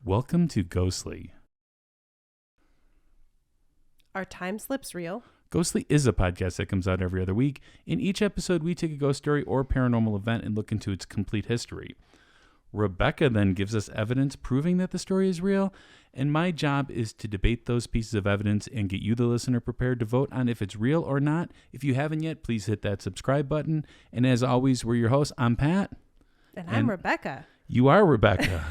Welcome to Ghostly. Are time slips real? Ghostly is a podcast that comes out every other week. In each episode, we take a ghost story or paranormal event and look into its complete history. Rebecca then gives us evidence proving that the story is real, and my job is to debate those pieces of evidence and get you, the listener, prepared to vote on if it's real or not. If you haven't yet, please hit that subscribe button. And as always, we're your hosts. I'm Pat. And I'm Rebecca. You are Rebecca.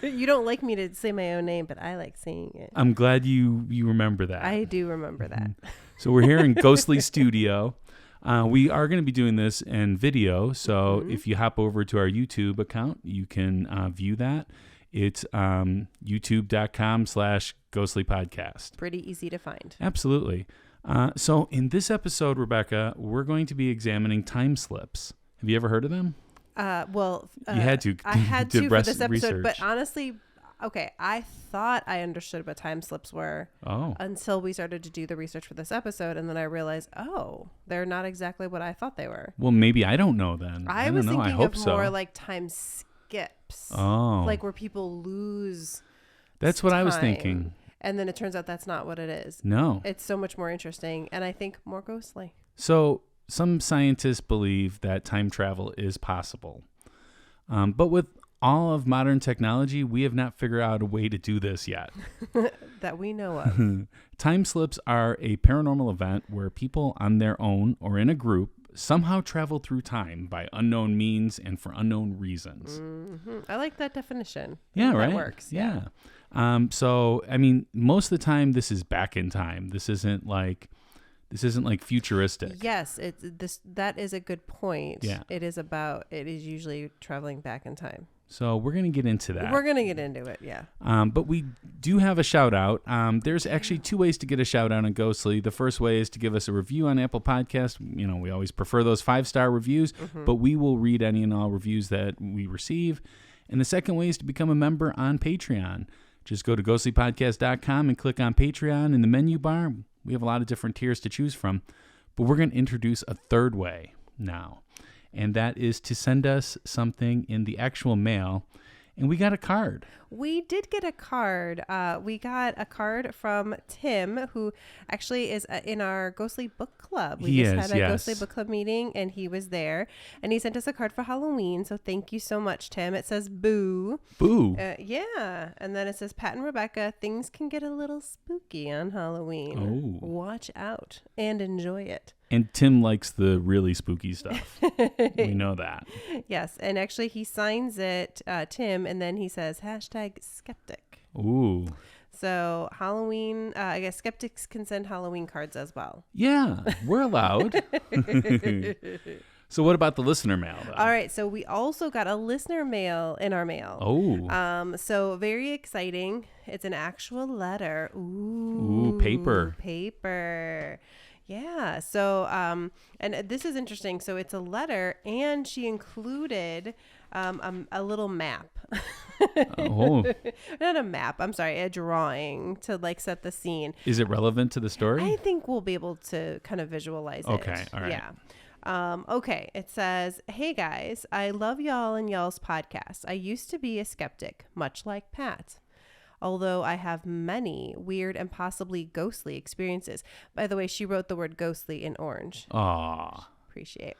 You don't like me to say my own name, but I like saying it. I'm glad you remember that. I do remember that. So we're here in Ghostly Studio. We are going to be doing this in video, so if you hop over to our YouTube account, you can view that. It's youtube.com/Ghostly Podcast. Pretty easy to find. Absolutely. So in this episode, Rebecca, we're going to be examining time slips. Have you ever heard of them? You had to. I had to for this episode, research. but honestly, okay, I thought I understood what time slips were until we started to do the research for this episode, and then I realized, they're not exactly what I thought they were. Well, maybe I don't know then. I was thinking of more like time skips. Oh. Like where people lose That's what time, I was thinking. And then it turns out that's not what it is. No. It's so much more interesting, and I think more ghostly. So some scientists believe that time travel is possible. But with all of modern technology, we have not figured out a way to do this yet. That we know of. Time slips are a paranormal event where people on their own or in a group somehow travel through time by unknown means and for unknown reasons. Mm-hmm. I like that definition. Yeah, right? That works. Yeah. So, I mean, most of the time this is back in time. This isn't like futuristic. Yes, that is a good point. Yeah. It is usually traveling back in time. So we're going to get into that. We're going to get into it, yeah. But we do have a shout out. There's actually two ways to get a shout out on Ghostly. The first way is to give us a review on Apple Podcasts. You know, we always prefer those 5-star reviews, but we will read any and all reviews that we receive. And the second way is to become a member on Patreon. Just go to ghostlypodcast.com and click on Patreon in the menu bar. We have a lot of different tiers to choose from, but we're going to introduce a third way now, and that is to send us something in the actual mail, and we got a card. We did get a card. We got a card from Tim, who actually is in our Ghostly Book Club. We had a Ghostly Book Club meeting, and he was there, and he sent us a card for Halloween, so thank you so much, Tim. It says, boo. Boo. Yeah, and then it says, Pat and Rebecca, things can get a little spooky on Halloween. Oh. Watch out and enjoy it. And Tim likes the really spooky stuff. We know that. Yes, and actually he signs it, Tim, and then he says, #skeptic. Ooh. So Halloween, I guess skeptics can send Halloween cards as well. Yeah, we're allowed. So what about the listener mail, though? All right, so we also got a listener mail in our mail. Oh. So very exciting. It's an actual letter. Ooh, paper. Paper. Yeah. So, and this is interesting. So it's a letter, and she included a little map. Oh. Not a map. I'm sorry, a drawing to like set the scene. Is it relevant to the story? I think we'll be able to kind of visualize it. Okay. All right. Yeah. Okay. It says, "Hey guys, I love y'all and y'all's podcast. I used to be a skeptic, much like Pat. Although I have many weird and possibly ghostly experiences." By the way, she wrote the word ghostly in orange. Aw. Appreciate.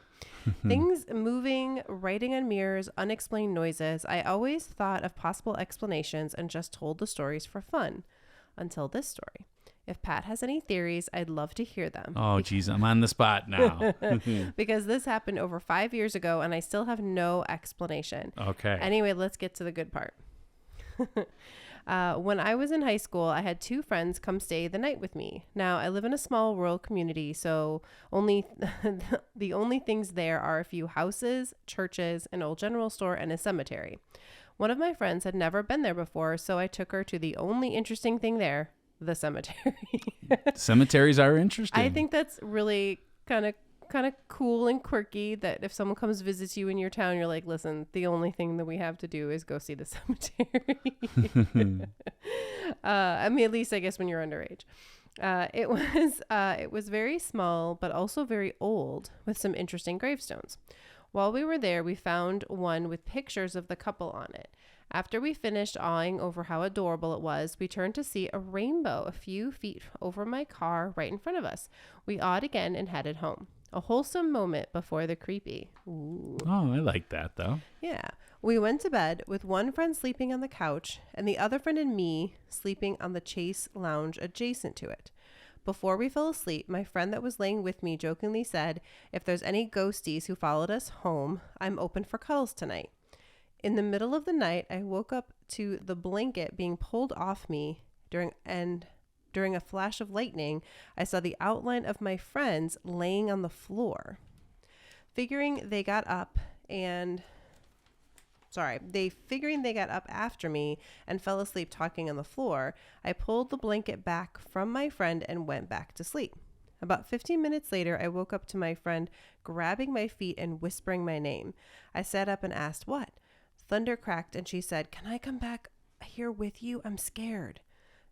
Things moving, writing on mirrors, unexplained noises. I always thought of possible explanations and just told the stories for fun. Until this story. If Pat has any theories, I'd love to hear them. Oh, geez, I'm on the spot now. Because this happened over 5 years ago and I still have no explanation. Okay. Anyway, let's get to the good part. When I was in high school, I had 2 friends come stay the night with me. Now, I live in a small rural community, so the only things there are a few houses, churches, an old general store, and a cemetery. One of my friends had never been there before, so I took her to the only interesting thing there, the cemetery. Cemeteries are interesting. I think that's really kind of cool and quirky that if someone comes visits you in your town, you're like, listen, the only thing that we have to do is go see the cemetery. I mean, at least I guess when you're underage. It was very small, but also very old with some interesting gravestones. While we were there, we found one with pictures of the couple on it. After we finished awing over how adorable it was, we turned to see a rainbow a few feet over my car right in front of us. We awed again and headed home. A wholesome moment before the creepy. Ooh. Oh, I like that, though. Yeah. We went to bed with one friend sleeping on the couch and the other friend and me sleeping on the Chase lounge adjacent to it. Before we fell asleep, my friend that was laying with me jokingly said, "If there's any ghosties who followed us home, I'm open for cuddles tonight." In the middle of the night, I woke up to the blanket being pulled off me during a flash of lightning, I saw the outline of my friends laying on the floor. Figuring they got up after me and fell asleep talking on the floor, I pulled the blanket back from my friend and went back to sleep. About 15 minutes later, I woke up to my friend grabbing my feet and whispering my name. I sat up and asked, "What?" Thunder cracked and she said, "Can I come back here with you? I'm scared."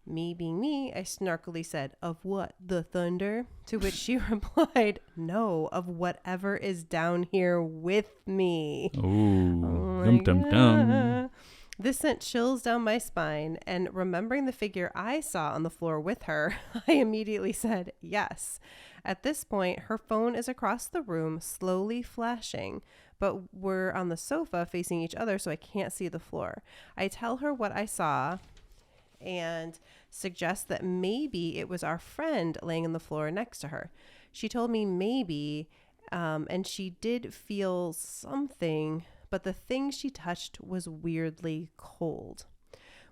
Me being me, I snarkily said, "Of what? The thunder?" To which she replied, "No, of whatever is down here with me." Ooh, dum dum dum. This sent chills down my spine, and remembering the figure I saw on the floor with her, I immediately said yes. At this point, her phone is across the room, slowly flashing, but we're on the sofa facing each other, so I can't see the floor. I tell her what I saw and suggest that maybe it was our friend laying on the floor next to her. She told me maybe, and she did feel something, but the thing she touched was weirdly cold.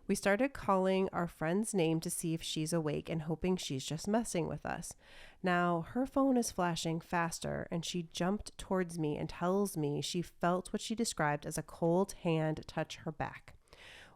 We started calling our friend's name to see if she's awake and hoping she's just messing with us. Now, her phone is flashing faster, and she jumped towards me and tells me she felt what she described as a cold hand touch her back.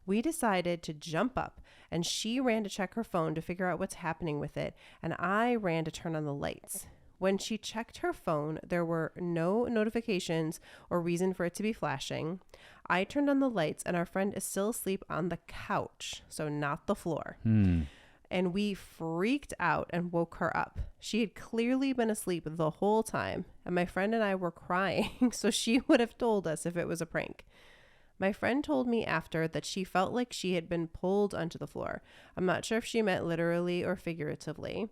We decided to jump up, and she ran to check her phone to figure out what's happening with it, and I ran to turn on the lights. When she checked her phone, there were no notifications or reason for it to be flashing. I turned on the lights, and our friend is still asleep on the couch, so not the floor. And we freaked out and woke her up. She had clearly been asleep the whole time, and my friend and I were crying, so she would have told us if it was a prank. My friend told me after that she felt like she had been pulled onto the floor. I'm not sure if she meant literally or figuratively,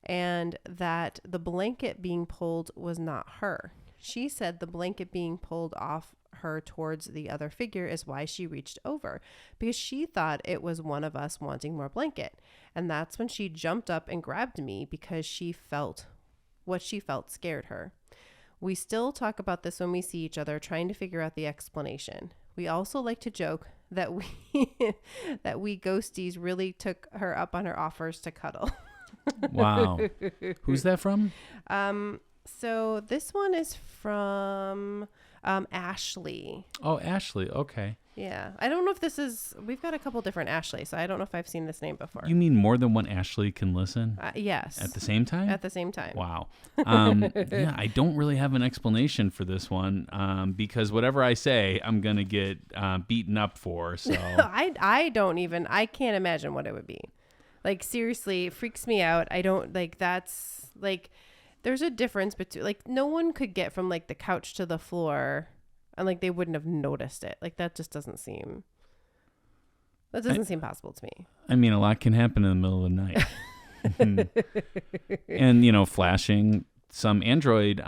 and that the blanket being pulled was not her. She said the blanket being pulled off her towards the other figure is why she reached over, because she thought it was one of us wanting more blanket. And that's when she jumped up and grabbed me because what she felt scared her. We still talk about this when we see each other, trying to figure out the explanation. We also like to joke that we ghosties really took her up on her offers to cuddle. Wow. Who's that from? So this one is from Ashley. Oh, Ashley. Okay. Yeah. I don't know if we've got a couple different Ashley, so I don't know if I've seen this name before. You mean more than one Ashley can listen? Yes. At the same time? At the same time. Wow. Yeah, I don't really have an explanation for this one because whatever I say, I'm going to get beaten up for. So I can't imagine what it would be. Like, seriously, it freaks me out. I don't, there's a difference between, no one could get from, the couch to the floor and, they wouldn't have noticed it. That just doesn't seem possible to me. I mean, a lot can happen in the middle of the night. And, flashing. Some Android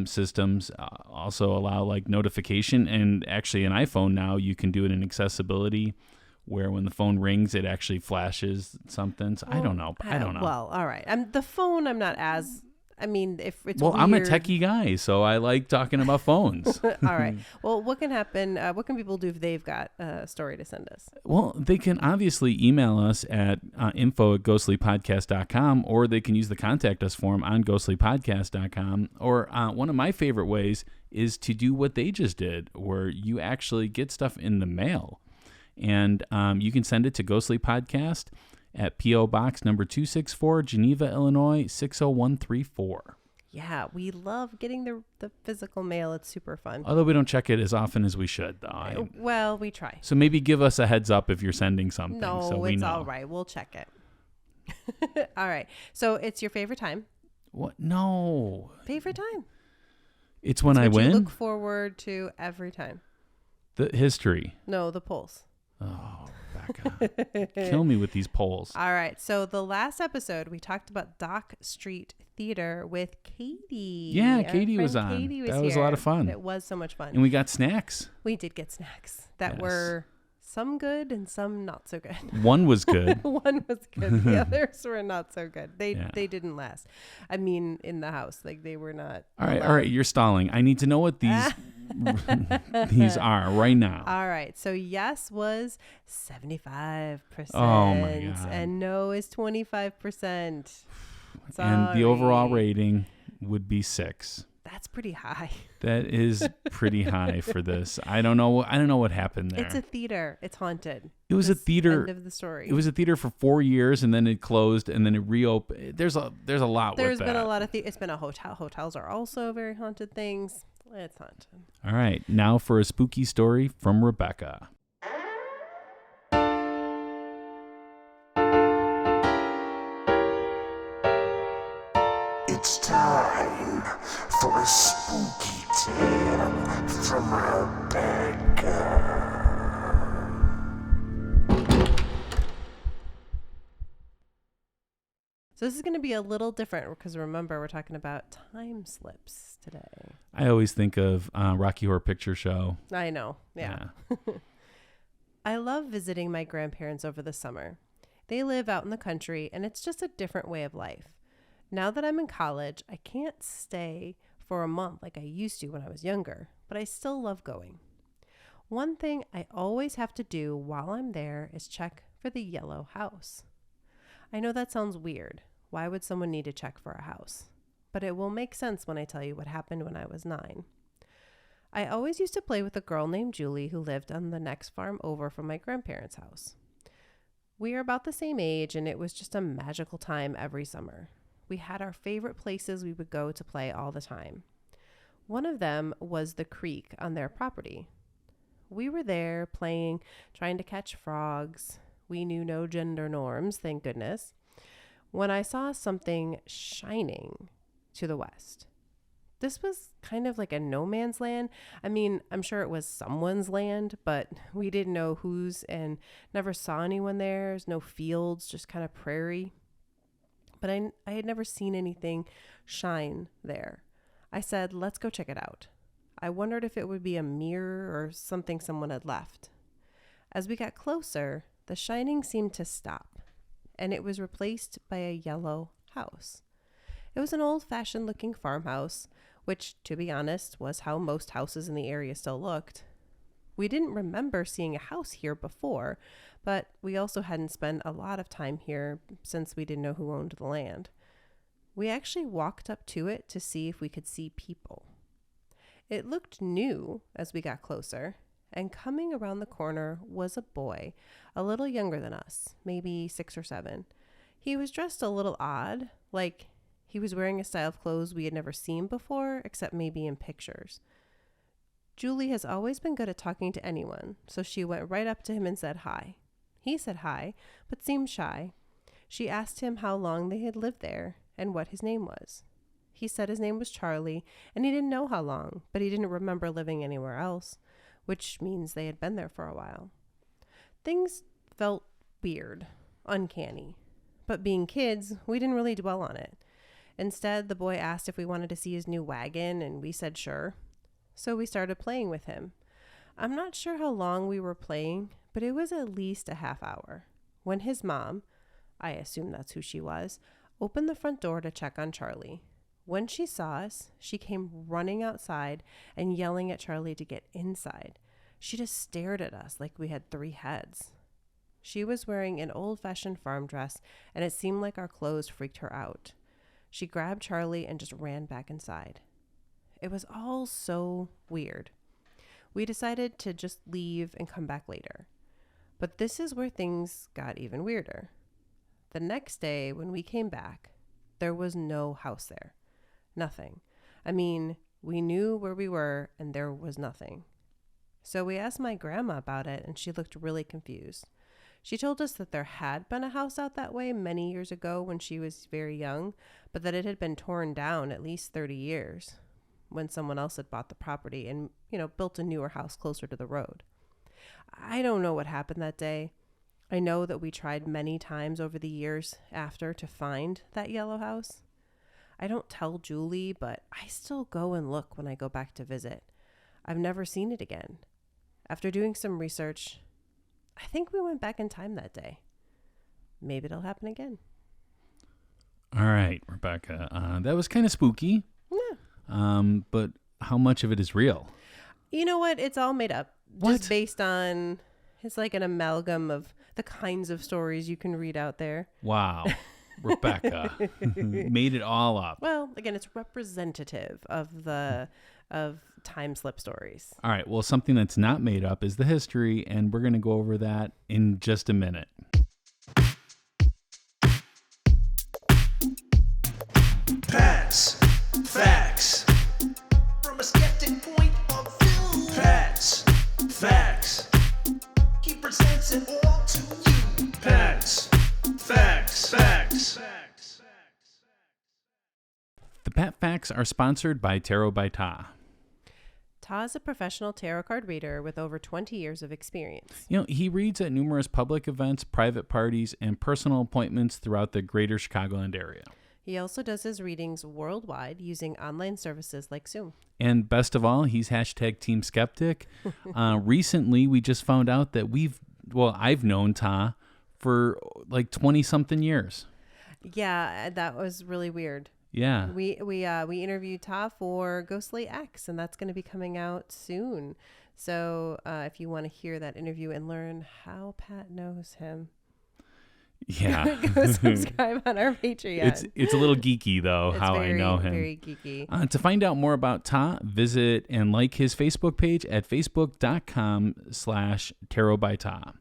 systems also allow, notification. And actually, an iPhone now, you can do it in accessibility, where when the phone rings, it actually flashes something. So I don't know. Well, all right. The phone, I'm not as... if it's well, weird. I'm a techie guy, so I like talking about phones. All right. Well, what can happen? What can people do if they've got a story to send us? Well, they can obviously email us at info@ghostlypodcast.com, or they can use the contact us form on ghostlypodcast.com. Or one of my favorite ways is to do what they just did, where you actually get stuff in the mail. And you can send it to Ghostly Podcast at P.O. Box number 264, Geneva, Illinois, 60134. Yeah, we love getting the physical mail. It's super fun. Although we don't check it as often as we should, though. Well, we try. So maybe give us a heads up if you're sending something. No, so we it's know. all right. We'll check it. All right. So it's your favorite time? What? No. Favorite time? It's when It's I what you win? look forward to every time. The history. No, the polls. Oh, Becca. Kill me with these polls. All right. So the last episode, we talked about Dock Street Theater with Katie. Yeah, Our Katie was friend on. Katie That was a lot of fun. It was so much fun. And we got snacks. We did get snacks that Yes. were some good and some not so good. One was good. One was good. The others were not so good. Yeah. They didn't last. I mean, in the house, like they were not. All right. You're stalling. I need to know what these these are right now. All right. So yes was 75%. Oh my God. And no is 25%. And the Sorry. overall rating would be 6. That's pretty high. That is pretty high for this. I don't know what happened there. It's a theater. It's haunted. It was a theater. End of the story. It was a theater for 4 years, and then it closed, and then it reopened. There's a lot with that. There's been a lot of it's been a hotel. Hotels are also very haunted things. It's haunted. All right, now for a spooky story from Rebecca. It's time for a spooky tale from Rebecca. So this is going to be a little different because remember we're talking about time slips today. I always think of Rocky Horror Picture Show. I know. Yeah. I love visiting my grandparents over the summer. They live out in the country and it's just a different way of life. Now that I'm in college, I can't stay for a month like I used to when I was younger, but I still love going. One thing I always have to do while I'm there is check for the yellow house. I know that sounds weird. Why would someone need to check for a house? But it will make sense when I tell you what happened when I was 9. I always used to play with a girl named Julie who lived on the next farm over from my grandparents' house. We are about the same age and it was just a magical time every summer. We had our favorite places we would go to play all the time. One of them was the creek on their property. We were there playing, trying to catch frogs. We knew no gender norms, thank goodness, when I saw something shining to the west. This was kind of like a no man's land. I mean, I'm sure it was someone's land, but we didn't know whose and never saw anyone there. There's no fields, just kind of prairie. But I had never seen anything shine there. I said, let's go check it out. I wondered if it would be a mirror or something someone had left. As we got closer, the shining seemed to stop, and it was replaced by a yellow house. It was an old-fashioned looking farmhouse, which, to be honest, was how most houses in the area still looked. We didn't remember seeing a house here before, but we also hadn't spent a lot of time here since we didn't know who owned the land. We actually walked up to it to see if we could see people. It looked new as we got closer, and coming around the corner was a boy, a little younger than us, maybe 6 or 7. He was dressed a little odd, like he was wearing a style of clothes we had never seen before, except maybe in pictures. Julie has always been good at talking to anyone, so she went right up to him and said hi. He said hi, but seemed shy. She asked him how long they had lived there and what his name was. He said his name was Charlie, and he didn't know how long, but he didn't remember living anywhere else, which means they had been there for a while. Things felt weird, uncanny, but being kids, we didn't really dwell on it. Instead, the boy asked if we wanted to see his new wagon, and we said sure. So we started playing with him. I'm not sure how long we were playing, but it was at least a half hour, when his mom, I assume that's who she was, opened the front door to check on Charlie. When she saw us, she came running outside and yelling at Charlie to get inside. She just stared at us like we had 3 heads. She was wearing an old-fashioned farm dress, and it seemed like our clothes freaked her out. She grabbed Charlie and just ran back inside. It was all so weird. We decided to just leave and come back later. But this is where things got even weirder. The next day, when we came back, there was no house there. Nothing. I mean, we knew where we were and there was nothing. So we asked my grandma about it and she looked really confused. She told us that there had been a house out that way many years ago when she was very young, but that it had been torn down at least 30 years. when someone else had bought the property and, built a newer house closer to the road. I don't know what happened that day. I know that we tried many times over the years after to find that yellow house. I don't tell Julie, but I still go and look when I go back to visit. I've never seen it again. After doing some research, I think we went back in time that day. Maybe it'll happen again. All right, Rebecca. That was kind of spooky. Yeah. But how much of it is real? You know what? It's all made up. What? Just based on, it's like an amalgam of the kinds of stories you can read out there. Wow. Rebecca made it all up. Well, again, it's representative of time slip stories. All right. Well, something that's not made up is the history, and we're going to go over that in just a minute. Pat's Facts. From a skeptic point of view. Pat's Facts. He presents it all to you. Pat's Facts. Facts. The Pat Facts are sponsored by Tarot by Ta. Ta is a professional tarot card reader with over 20 years of experience. He reads at numerous public events, private parties, and personal appointments throughout the greater Chicagoland area. He also does his readings worldwide using online services like Zoom. And best of all, he's hashtag Team Skeptic. Recently, we just found out that I've known Ta for like 20-something years. Yeah, that was really weird. Yeah. We interviewed Ta for Ghostly X, and that's going to be coming out soon. So if you want to hear that interview and learn how Pat knows him, yeah, go subscribe on our Patreon. It's a little geeky though, It's how I know him. Very geeky. To find out more about Ta, visit and like his Facebook page at facebook.com/tarot by Ta.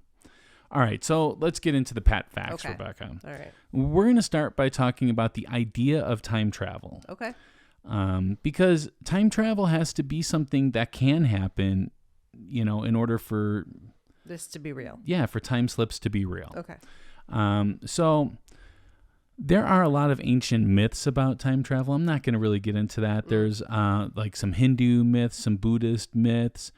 All right, so let's get into the Pat Facts, Okay. Rebecca. All right. We're going to start by talking about the idea of time travel. Okay. Because time travel has to be something that can happen, in order for... This to be real. Yeah, for time slips to be real. Okay. So there are a lot of ancient myths about time travel. I'm not going to really get into that. There's like some Hindu myths, some Buddhist myths.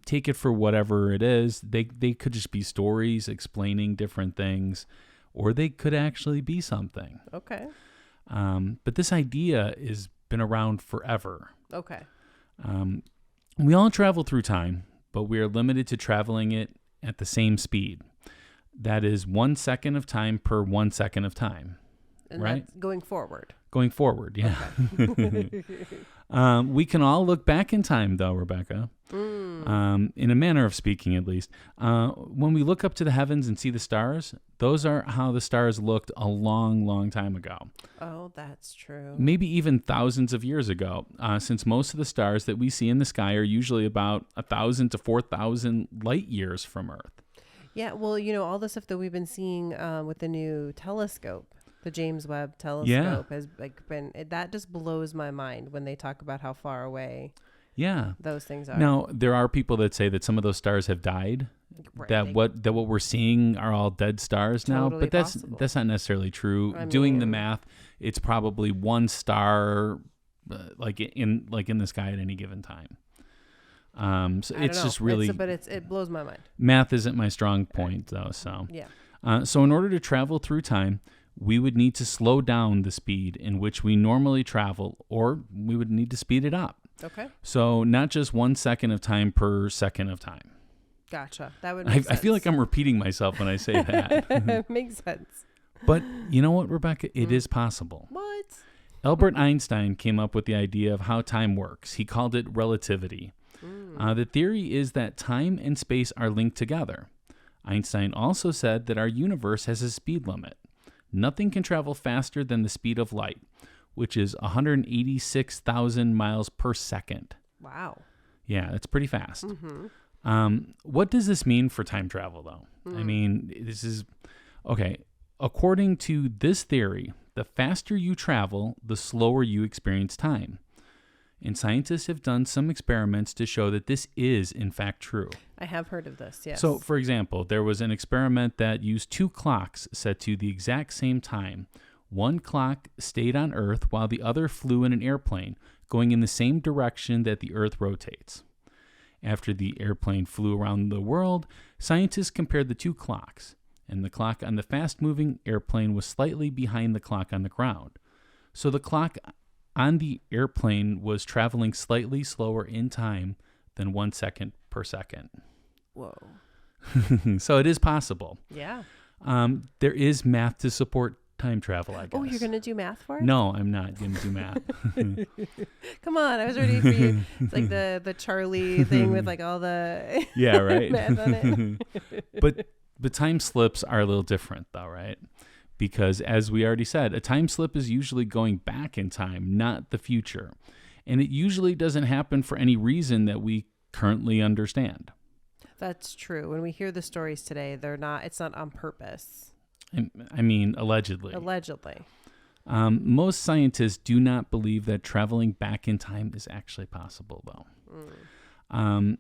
Take it for whatever it is. They could just be stories explaining different things, or they could actually be something. Okay. But this idea has been around forever. Okay. We all travel through time, but we are limited to traveling it at the same speed. That is 1 second of time per 1 second of time. And right? that's going forward. Going forward, yeah. Okay. We can all look back in time, though, Rebecca. In a manner of speaking, at least. When we look up to the heavens and see the stars, those are how the stars looked a long, long time ago. Oh, that's true. Maybe even thousands of years ago, since most of the stars that we see in the sky are usually about 1,000 to 4,000 light years from Earth. Yeah, well, all the stuff that we've been seeing with the new telescope, the James Webb telescope, has been that just blows my mind when they talk about how far away those things are. Now, there are people that say that some of those stars have died. Right, That what we're seeing are all dead stars now, Totally but that's possible. that's not necessarily true. I Doing the mean- math, it's probably one star, like in the sky at any given time. So I it's don't know. just really it blows my mind. math isn't my strong point though. So Yeah. so in order to travel through time, we would need to slow down the speed in which we normally travel, or we would need to speed it up. Okay. So not just 1 second of time per second of time. Gotcha. That would make sense. I feel like I'm repeating myself when I say that. Makes sense. But you know what, Rebecca? It is possible. What? Albert Einstein came up with the idea of how time works. He called it relativity. The theory is that time and space are linked together. Einstein also said that our universe has a speed limit. Nothing can travel faster than the speed of light, which is 186,000 miles per second. Wow. Yeah, that's pretty fast. What does this mean for time travel, though? I mean, this is... Okay, according to this theory, the faster you travel, the slower you experience time. And scientists have done some experiments to show that this is, in fact, true. I have heard of this, yes. So, for example, there was an experiment that used two clocks set to the exact same time, One clock stayed on Earth while the other flew in an airplane, going in the same direction that the Earth rotates. After the airplane flew around the world, scientists compared the two clocks, and the clock on the fast-moving airplane was slightly behind the clock on the ground. So the clock on the airplane was traveling slightly slower in time than 1 second per second. Whoa. So it is possible. Yeah. There is math to support time travel, I guess. Oh, you're going to do math for it? No, I'm not going to do math. Come on, I was ready for you. It's like the Charlie thing with like all the Yeah, right. math on it. But time slips are a little different though, right? Because as we already said, a time slip is usually going back in time, not the future. And it usually doesn't happen for any reason that we currently understand. That's true. When we hear the stories today, it's not on purpose. I mean, allegedly. Allegedly. Most scientists do not believe that traveling back in time is actually possible, though.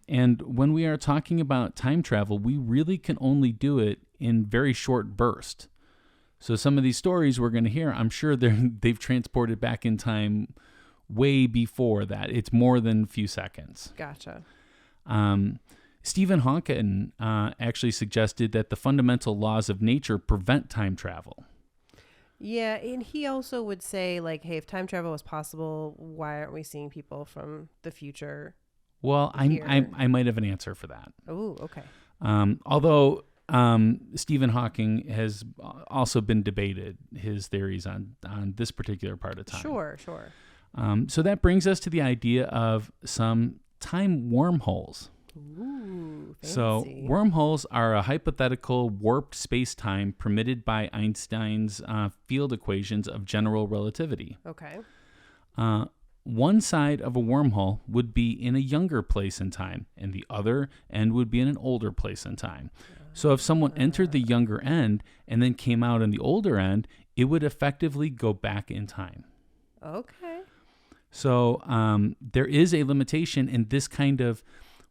And when we are talking about time travel, we really can only do it in very short bursts. So some of these stories we're going to hear, I'm sure they've transported back in time way before that. It's more than a few seconds. Gotcha. Stephen Hawking actually suggested that the fundamental laws of nature prevent time travel. Yeah, and he also would say, like, hey, if time travel was possible, why aren't we seeing people from the future? Well, I might have an answer for that. Oh, okay. Although Stephen Hawking has also been debated, his theories on this particular part of time. Sure. So that brings us to the idea of some time wormholes. Ooh, fancy. So wormholes are a hypothetical warped space-time permitted by Einstein's field equations of general relativity. Okay. One side of a wormhole would be in a younger place in time, and the other end would be in an older place in time. So if someone entered the younger end and then came out in the older end, it would effectively go back in time. Okay. So there is a limitation, and this kind of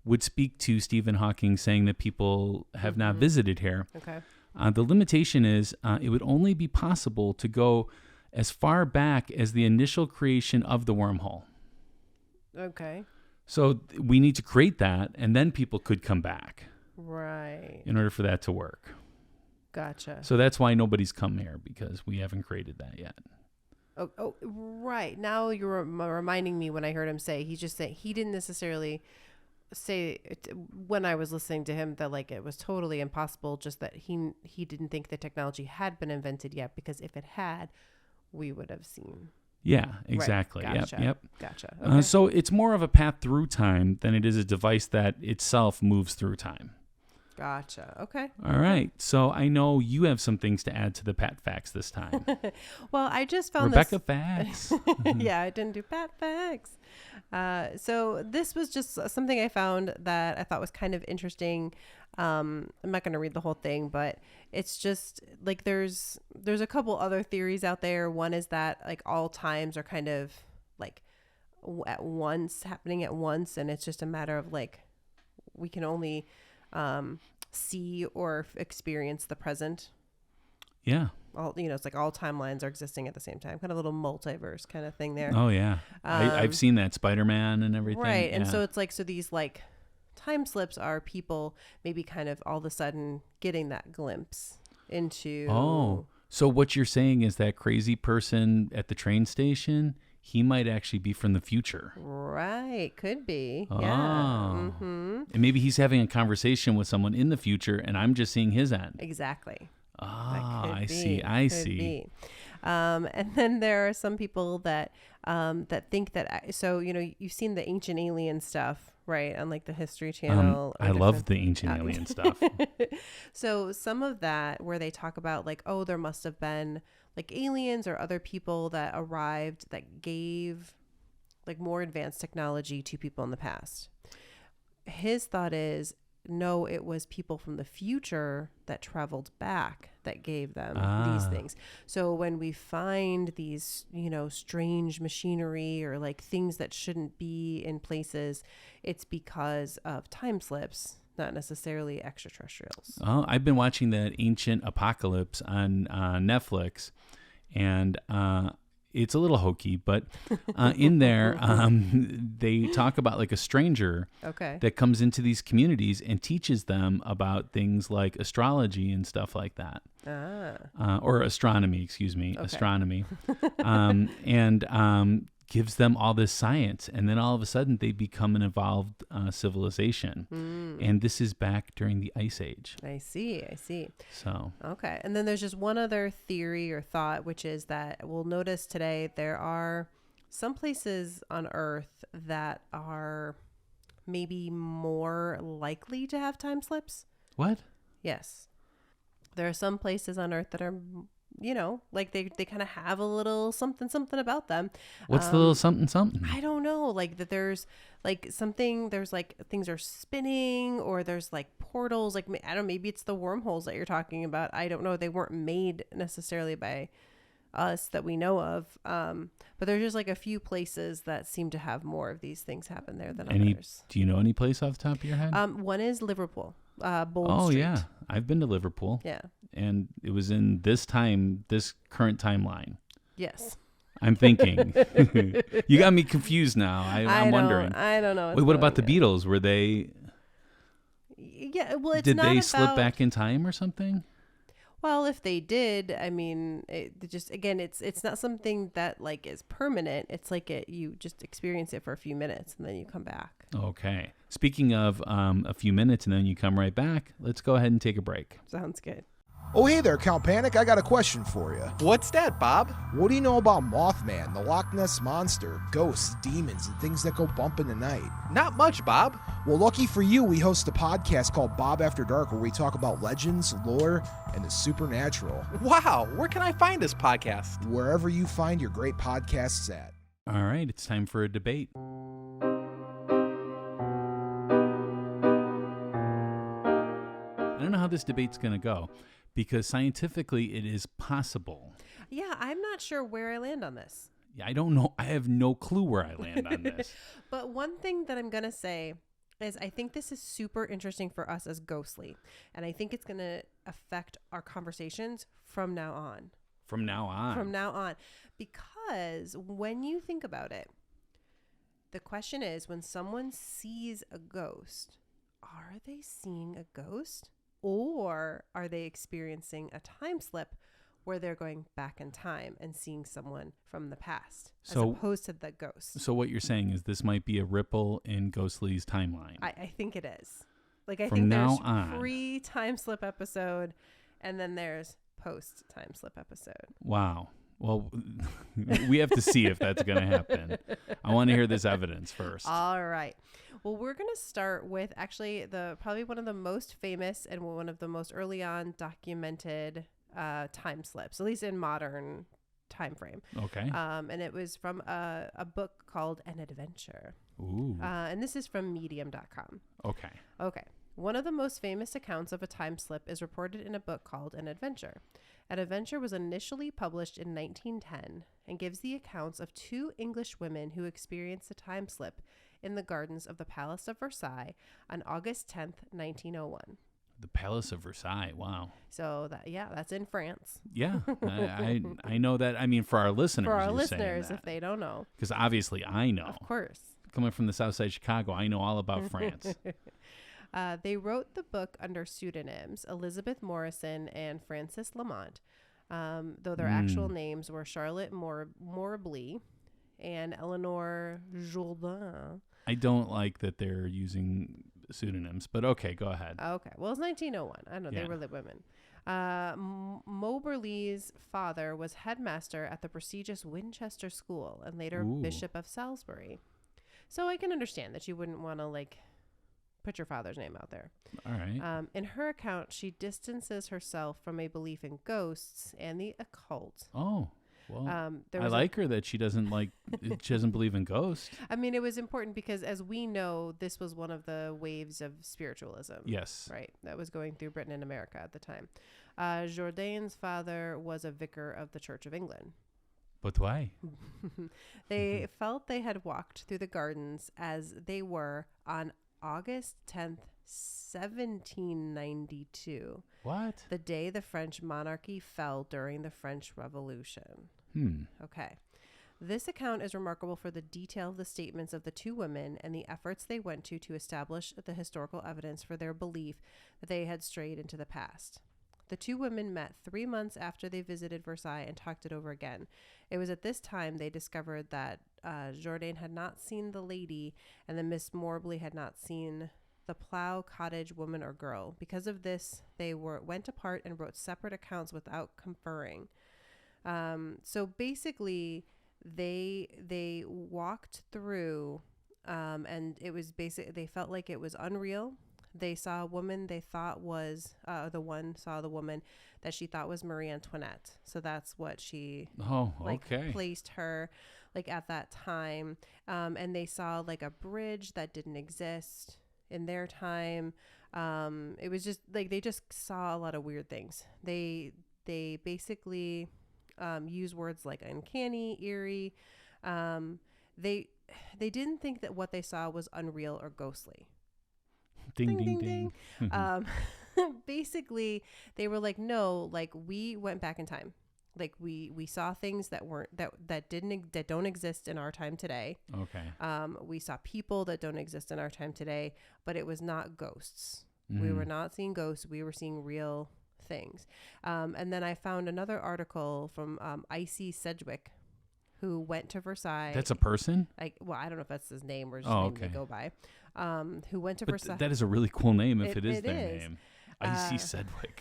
would speak to Stephen Hawking saying that people have not visited here. Okay. The limitation is it would only be possible to go as far back as the initial creation of the wormhole. Okay. So we need to create that, and then people could come back. Right. In order for that to work. Gotcha. So that's why nobody's come here, because we haven't created that yet. Oh, right. Now you're reminding me when I heard him say, he just said he didn't necessarily say when I was listening to him that like it was totally impossible, just that he didn't think the technology had been invented yet, because if it had, we would have seen. Yeah, exactly. Right. Gotcha. Yep. Gotcha. Okay. So it's more of a path through time than it is a device that itself moves through time. Gotcha. Okay. All right. So I know you have some things to add to the Pat Facts this time. Well, I just found Rebecca Facts. Yeah, I didn't do Pat Facts. So this was just something I found that I thought was kind of interesting. I'm not going to read the whole thing, but it's just like there's a couple other theories out there. One is that like all times are kind of like happening at once, and it's just a matter of like we can only see or experience the present. Yeah. It's like all timelines are existing at the same time, kind of a little multiverse kind of thing there. Oh yeah. I've seen that Spider-Man and everything. Right. Yeah. And so it's like, so these like time slips are people maybe kind of all of a sudden getting that glimpse into. Oh, so what you're saying is that crazy person at the train station, he might actually be from the future. Right. Could be. Oh. Yeah. Mm-hmm. And maybe he's having a conversation with someone in the future and I'm just seeing his end. Exactly. Ah, I Could see. be. And then there are some people that think that, so, you've seen the ancient alien stuff, right? On like the History Channel. I love the ancient alien stuff. So some of that where they talk about like, oh, there must have been like aliens or other people that arrived that gave like more advanced technology to people in the past. His thought is, no, it was people from the future that traveled back that gave them these things. So when we find these, strange machinery or like things that shouldn't be in places, it's because of time slips, not necessarily extraterrestrials. Oh, I've been watching that Ancient Apocalypse on Netflix, and it's a little hokey, but in there they talk about like a stranger that comes into these communities and teaches them about things like astrology and stuff like that. Or astronomy, excuse me, astronomy, and gives them all this science, and then all of a sudden they become an evolved civilization. And this is back during the Ice Age. I see. So Okay. And then there's just one other theory or thought, which is that we'll notice today there are some places on Earth that are maybe more likely to have time slips. what? Yes. There are some places on Earth that are, like they kind of have a little something about them. What's the little something? I don't know, like that there's like something, there's like things are spinning, or there's like portals, like I don't know, maybe it's the wormholes that you're talking about. I don't know. They weren't made necessarily by us that we know of. But there's just like a few places that seem to have more of these things happen there than others. Do you know any place off the top of your head? One is Liverpool, Bold Street. Yeah. I've been to Liverpool. Yeah. And it was in this current timeline. Yes. I'm thinking. You got me confused now. I'm wondering. I don't know. Wait, what about the Beatles? Were they? Yeah, well, it's did not they about, slip back in time or something? Well, if they did, I mean, it just, again, it's not something that like is permanent. It's like you just experience it for a few minutes and then you come back. Okay. Speaking of a few minutes and then you come right back, let's go ahead and take a break. Sounds good. Oh, hey there, Count Panic. I got a question for you. What's that, Bob? What do you know about Mothman, the Loch Ness Monster, ghosts, demons, and things that go bump in the night? Not much, Bob. Well, lucky for you, we host a podcast called Bob After Dark where we talk about legends, lore, and the supernatural. Wow, where can I find this podcast? Wherever you find your great podcasts at. All right, it's time for a debate. I don't know how this debate's going to go, because scientifically it is possible. Yeah, I'm not sure where I land on this. I don't know. I have no clue where I land on this. But one thing that I'm going to say is I think this is super interesting for us as Ghostly. And I think it's going to affect our conversations from now on. From now on. Because when you think about it, the question is, when someone sees a ghost, are they seeing a ghost? Or are they experiencing a time slip where they're going back in time and seeing someone from the past, as opposed to the ghost? So what you're saying is this might be a ripple in Ghostly's timeline. I think it is. Like, I From think now there's on. pre-time slip episode, and then there's post-time slip episode. Wow. Well, we have to see if that's going to happen. I want to hear this evidence first. All right. Well, we're going to start with actually probably one of the most famous and one of the most early on documented time slips, at least in modern time frame. Okay. And it was from a book called An Adventure. Ooh. And this is from medium.com. Okay. One of the most famous accounts of a time slip is reported in a book called An Adventure. An Adventure was initially published in 1910 and gives the accounts of two English women who experienced a time slip in the gardens of the Palace of Versailles on August 10th, 1901. The Palace of Versailles. Wow. So that's in France. Yeah, I know that. I mean, for our listeners. For our listeners, if they don't know. Because obviously I know. Of course. Coming from the South Side of Chicago, I know all about France. They wrote the book under pseudonyms Elizabeth Morrison and Frances Lamont, though their actual names were Charlotte Morbley and Eleanor Jourdain. I don't like that they're using pseudonyms, but okay, go ahead. Okay. Well, it's 1901. I don't know. They were the women. Moberly's father was headmaster at the prestigious Winchester School and later Bishop of Salisbury. So I can understand that you wouldn't want to put your father's name out there. All right. In her account, she distances herself from a belief in ghosts and the occult. Oh, well, I was like her that she doesn't believe in ghosts. I mean, it was important because, as we know, this was one of the waves of spiritualism. Yes. Right. That was going through Britain and America at the time. Jourdain's father was a vicar of the Church of England. But why? They felt they had walked through the gardens as they were on August 10th, 1792, What? the day the French monarchy fell during the French Revolution. Okay. This account is remarkable for the detail of the statements of the two women and the efforts they went to establish the historical evidence for their belief that they had strayed into the past. The two women met 3 months after they visited Versailles and talked it over again. It was at this time they discovered that Jourdain had not seen the lady and that Miss Morbely had not seen the Plough Cottage woman or girl. Because of this, they went apart and wrote separate accounts without conferring. So basically, they walked through, and it was they felt like it was unreal. They saw a woman they thought was the one saw the woman that she thought was Marie Antoinette. So that's what she placed her like at that time. And they saw like a bridge that didn't exist in their time. It was just like they just saw a lot of weird things. They basically use words like uncanny, eerie. They didn't think that what they saw was unreal or ghostly. Ding, ding, ding. Basically, they were like, no, like we went back in time. Like we saw things that don't exist in our time today. Okay. We saw people that don't exist in our time today, but it was not ghosts. We were not seeing ghosts. We were seeing real things. And then I found another article from Icy Sedgwick, who went to Versailles. That's a person? I don't know if that's his name or just name they go by. Who went to Versailles. That is a really cool name if it is their is. name. Icy Sedgwick.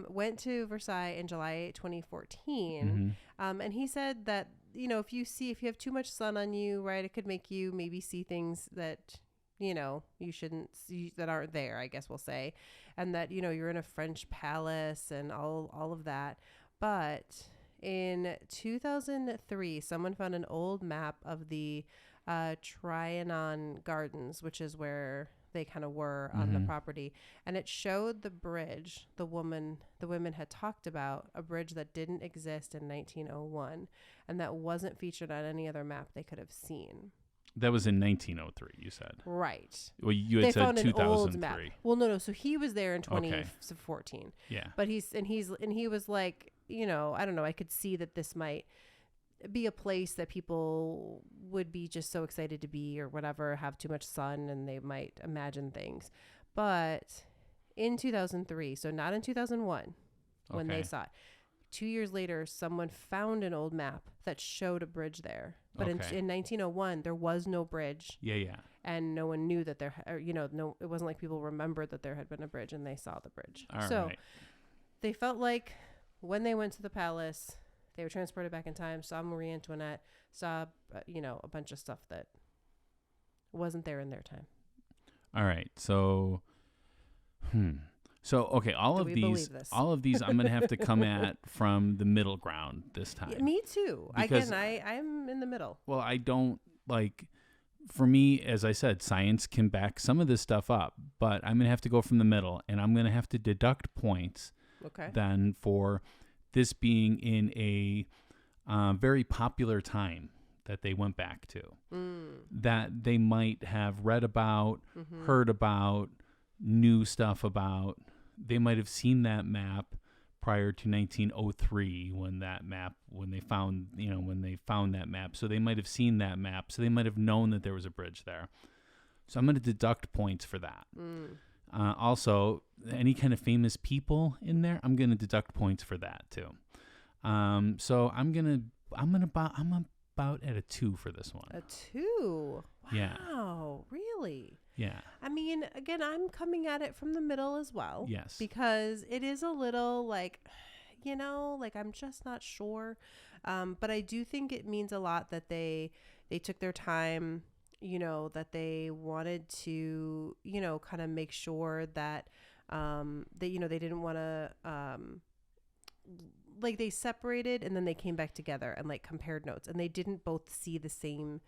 Went to Versailles in July 2014. And he said that, if you have too much sun on you, right, it could make you maybe see things that, you shouldn't see, that aren't there, I guess we'll say. And that, you're in a French palace and all of that. But in 2003, someone found an old map of the Trianon Gardens, which is where they kind of were on the property, and it showed the bridge the women had talked about, a bridge that didn't exist in 1901 and that wasn't featured on any other map they could have seen. That was in 1903, you said. Right. Well, you had said 2003. Well, no. So he was there in 2014. Yeah. But he was like, I don't know. I could see that this might be a place that people would be just so excited to be or whatever, have too much sun, and they might imagine things. But in 2003, so not in 2001 when they saw it, 2 years later, someone found an old map that showed a bridge there. But in 1901, there was no bridge. Yeah. And no one knew that it wasn't like people remembered that there had been a bridge and they saw the bridge. They felt like when they went to the palace, they were transported back in time, saw Marie Antoinette, saw, a bunch of stuff that wasn't there in their time. All right. So, okay, all of these I'm going to have to come at from the middle ground this time. Yeah, me too. Because, I'm in the middle. Well, I don't for me, as I said, science can back some of this stuff up, but I'm going to have to go from the middle, and I'm going to have to deduct points then for this being in a very popular time that they went back to, that they might have read about, heard about, knew stuff about. They might have seen that map prior to 1903 when they found that map. So they might have seen that map. So they might have known that there was a bridge there. So I'm going to deduct points for that. Also, any kind of famous people in there, I'm going to deduct points for that too. So I'm about at a 2 for this one. A 2? Wow. Yeah. Really? Yeah. I mean, again, I'm coming at it from the middle as well. Yes. Because it is a little I'm just not sure. But I do think it means a lot that they took their time, that they wanted to, kind of make sure that, they didn't want to, they separated and then they came back together and compared notes, and they didn't both see the same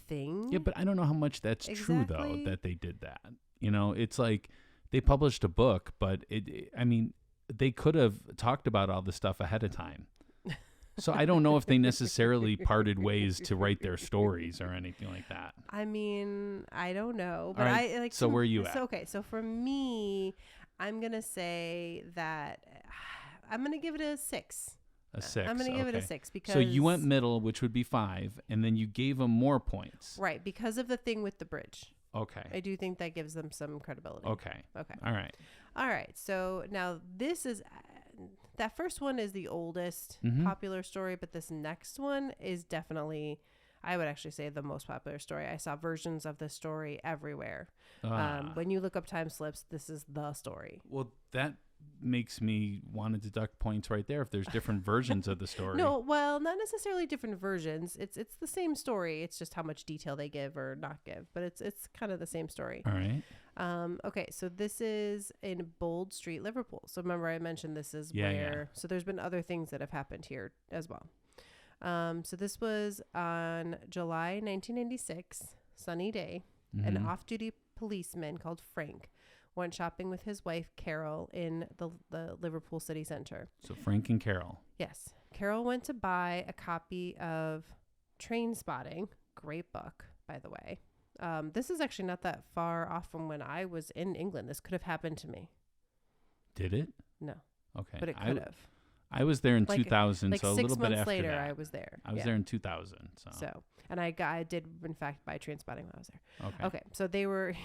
thing. Yeah, but I don't know how much that's true though, that they did that. It's like they published a book, but they could have talked about all this stuff ahead of time. So I don't know if they necessarily parted ways to write their stories or anything like that. I mean, I don't know, but All right, I like. so where are you at? So, okay, so for me, I'm gonna say that I'm gonna give it a 6. A 6. I'm gonna give it a okay. 6 because. So you went middle, which would be 5, and then you gave them more points. Right, because of the thing with the bridge. Okay. I do think that gives them some credibility. Okay. Okay. All right. All right. So now this is that first one is the oldest Mm-hmm. popular story, but this next one is definitely, I would actually say, the most popular story. I saw versions of this story everywhere. When you look up time slips, this is the story. Well, that makes me want to deduct points right there if there's different versions of the story. No, well, not necessarily different versions. It's the same story. It's just how much detail they give or not give, but it's kind of the same story. All right. Okay, so this is in Bold Street, Liverpool. So remember I mentioned this is Yeah, where, so there's been other things that have happened here as well. So this was on July 1996, sunny day. An off-duty policeman called Frank went shopping with his wife, Carol, in the Liverpool city center. So Frank and Carol. Yes. Carol went to buy a copy of Train Spotting. Great book, by the way. This is actually not that far off from when I was in England. This could have happened to me. Did it? No, Okay. but it could have. I was there in Like- 2000, Like so a 6 little bit months after later, that. I was there. I was Yeah. there in 2000. So, and I did in fact buy Train Spotting when I was there. Okay. Okay, so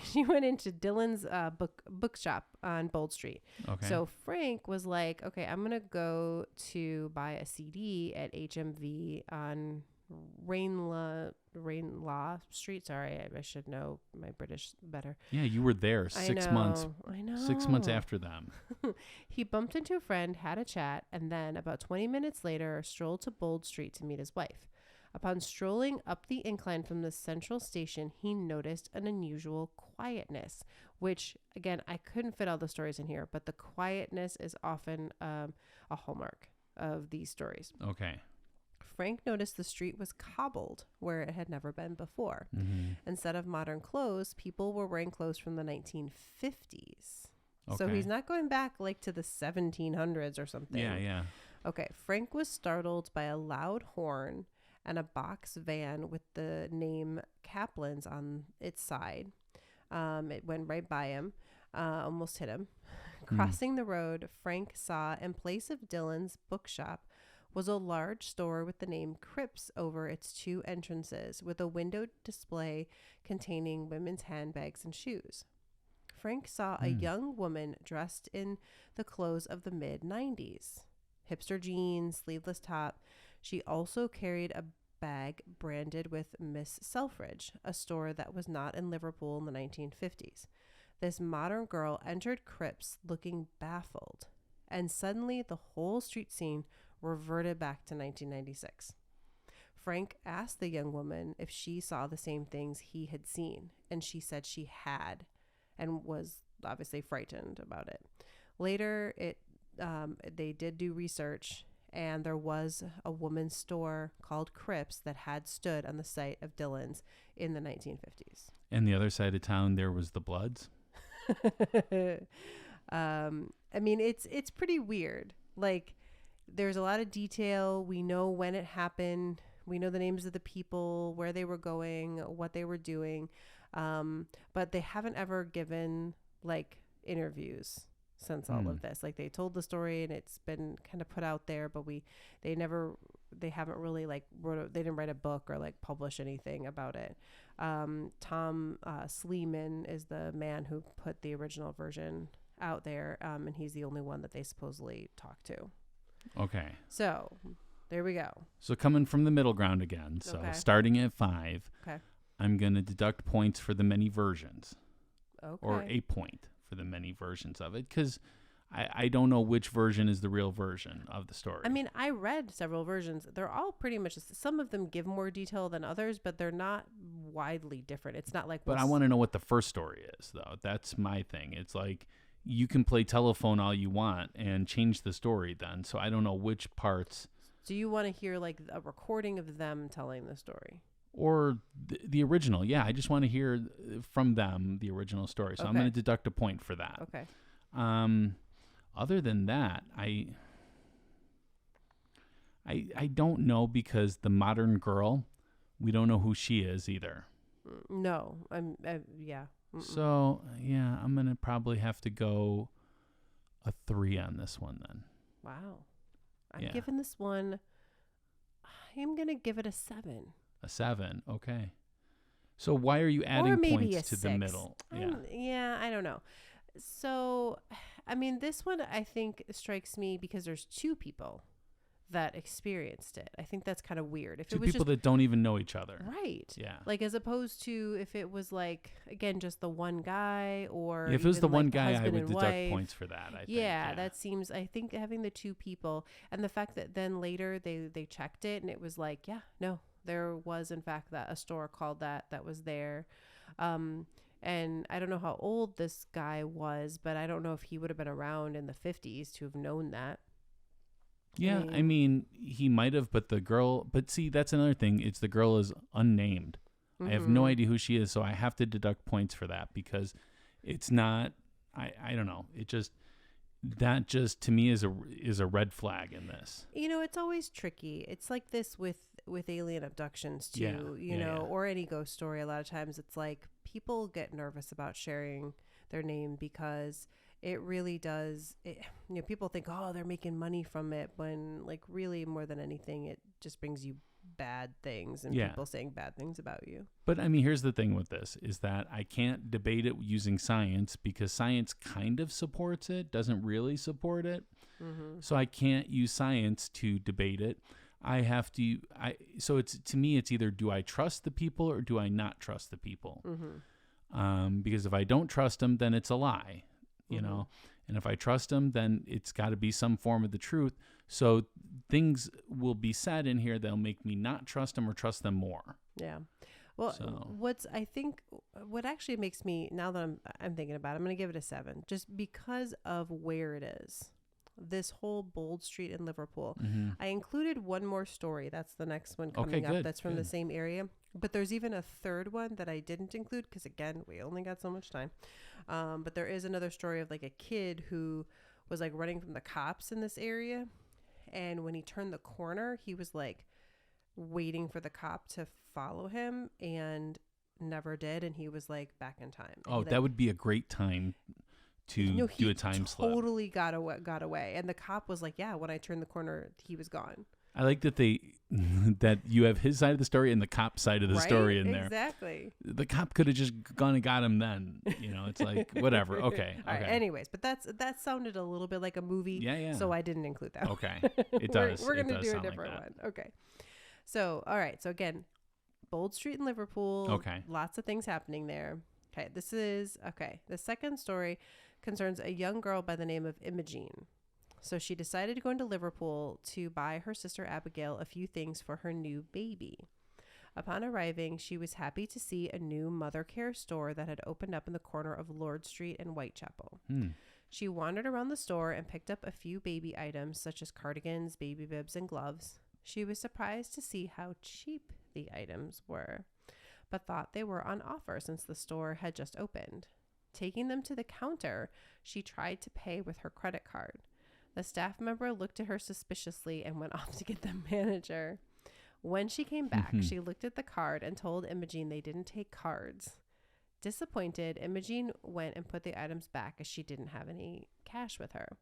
she went into Dylan's bookshop on Bold Street. Okay. So Frank was like, okay, I'm gonna go to buy a CD at HMV on Rainlaw Street. Sorry, I should know my British better. Yeah, you were there 6 months. I know. 6 months after them. He bumped into a friend, had a chat, and then about 20 minutes later strolled to Bold Street to meet his wife. Upon strolling up the incline from the central station, he noticed an unusual quietness, which, again, I couldn't fit all the stories in here, but the quietness is often a hallmark of these stories. Okay. Frank noticed the street was cobbled where it had never been before. Instead of modern clothes, people were wearing clothes from the 1950s. So Okay. he's not going back like to the 1700s or something. Yeah. Okay. Frank was startled by a loud horn and a box van with the name Kaplan's on its side. It went right by him, almost hit him. Crossing the road, Frank saw in place of Dylan's bookshop was a large store with the name Cripps over its 2 entrances, with a window display containing women's handbags and shoes. Frank saw a young woman dressed in the clothes of the mid-90s. Hipster jeans, sleeveless top. She also carried a bag branded with Miss Selfridge, a store that was not in Liverpool in the 1950s. This modern girl entered Cripps looking baffled, and suddenly the whole street scene reverted back to 1996. Frank asked the young woman if she saw the same things he had seen, and she said she had, and was obviously frightened about it. Later, they did do research, and there was a woman's store called Cripps that had stood on the site of Dylan's in the 1950s. And the other side of town, there was the Bloods. I mean, it's pretty weird. Like, there's a lot of detail. We know when it happened. We know the names of the people, where they were going, what they were doing. But they haven't ever given like interviews since all of this. Like, they told the story and it's been kind of put out there, but they haven't really like they didn't write a book or like publish anything about it. Tom Sleeman is the man who put the original version out there, and he's the only one that they supposedly talked to. Okay. So there we go. So coming from the middle ground again. So Okay. starting at 5, Okay. I'm going to deduct points for the many versions, Okay. or a point for the many versions of it, because I don't know which version is the real version of the story. I mean, I read several versions. They're all pretty much, some of them give more detail than others, but they're not widely different. It's not like, But I want to know what the first story is, though. That's my thing. It's like, you can play telephone all you want and change the story then. So I don't know which parts. do you want to hear like a recording of them telling the story? Or the original. Yeah, I just want to hear from them the original story. So I'm Okay. going to deduct a point for that. Okay. Other than that, I I don't know, because the modern girl, we don't know who she is either. No, yeah. So, yeah, I'm going to probably have to go a 3 on this one then. Wow. Yeah. I'm giving this one, I'm going to give it a 7. A 7, okay. So why are you adding Or maybe points a to the 6. middle? Yeah, I don't know. So, I mean, this one I think strikes me because there's 2 people that experienced it. I think that's kind of weird. If 2 it was people just, that don't even know each other. right. Yeah. Like, as opposed to if it was like, again, just the one guy, or If it was even, the one like, guy, I husband would and deduct wife. points for that. I think. Yeah, that seems, I think having the 2 people, and the fact that then later they checked it and it was like, yeah, no, there was in fact that a store called that was there. And I don't know how old this guy was, but I don't know if he would have been around in the 50s to have known that. Yeah, I mean, he might have, but the girl, but see, that's another thing. It's the girl is unnamed. I have no idea who she is, so I have to deduct points for that, because it's not, I don't know. It just, that just to me is a red flag in this. You know, it's always tricky. It's like this with alien abductions too, you know, or any ghost story. A lot of times it's like people get nervous about sharing their name because it really does. You know, people think, oh, they're making money from it, when like really more than anything, it just brings you bad things and people saying bad things about you. But I mean, here's the thing with this is that I can't debate it using science, because science kind of supports it, doesn't really support it. So I can't use science to debate it. I have to, so it's, to me, it's either do I trust the people or do I not trust the people? Because if I don't trust them, then it's a lie, you know? And if I trust them, then it's got to be some form of the truth. So things will be said in here that'll make me not trust them or trust them more. Yeah. Well, what actually makes me, now that I'm thinking about it, I'm going to give it a 7, just because of where it is. This whole Bold Street in Liverpool. I included one more story. That's the next one coming up. That's from the same area. But there's even a third one that I didn't include because, again, we only got so much time. But there is another story of like a kid who was like running from the cops in this area. And when he turned the corner, he was like waiting for the cop to follow him and never did. And he was like back in time. Oh, that would be a great time to do a time slip. Totally got away. And the cop was like, yeah, when I turned the corner, he was gone. I like that that you have his side of the story and the cop side of the story in there. Exactly. The cop could have just gone and got him then. You know, it's like, whatever. Okay. All right. Anyways, but that sounded a little bit like a movie. Yeah. So I didn't include that. Okay. It does. We're going to do a sound different like that. one. Okay. So, all right. So again, Bold Street in Liverpool. Okay. Lots of things happening there. Okay. The second story concerns a young girl by the name of Imogene. So she decided to go into Liverpool to buy her sister Abigail a few things for her new baby. Upon arriving, she was happy to see a new mother care store that had opened up in the corner of Lord Street and Whitechapel. She wandered around the store and picked up a few baby items such as cardigans, baby bibs, and gloves. She was surprised to see how cheap the items were, but thought they were on offer since the store had just opened. Taking them to the counter, she tried to pay with her credit card. The staff member looked at her suspiciously and went off to get the manager. When she came back, she looked at the card and told Imogene they didn't take cards. Disappointed, Imogene went and put the items back as she didn't have any cash with her.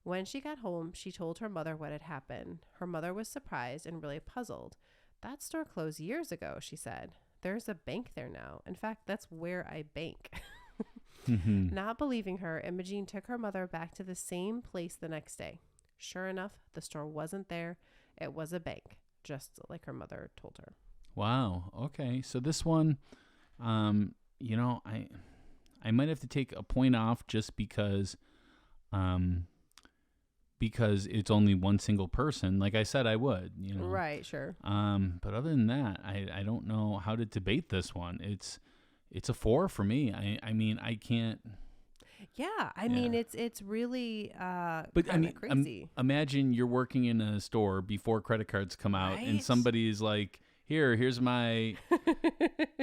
When she got home, she told her mother what had happened. Her mother was surprised and really puzzled. That store closed years ago, she said. There's a bank there now. In fact, that's where I bank. Not believing her, Imogene took her mother back to the same place the next day. Sure enough, the store wasn't there. It was a bank, just like her mother told her. Wow. Okay. So this one, you know, I might have to take a point off just because it's only one single person. Like I said, I would, you know. Right. Sure. But other than that, I don't know how to debate this one. It's a 4 for me. I mean, I can't. Yeah, I mean, it's really but I mean, crazy. Imagine you're working in a store before credit cards come out, and somebody is like, here's my,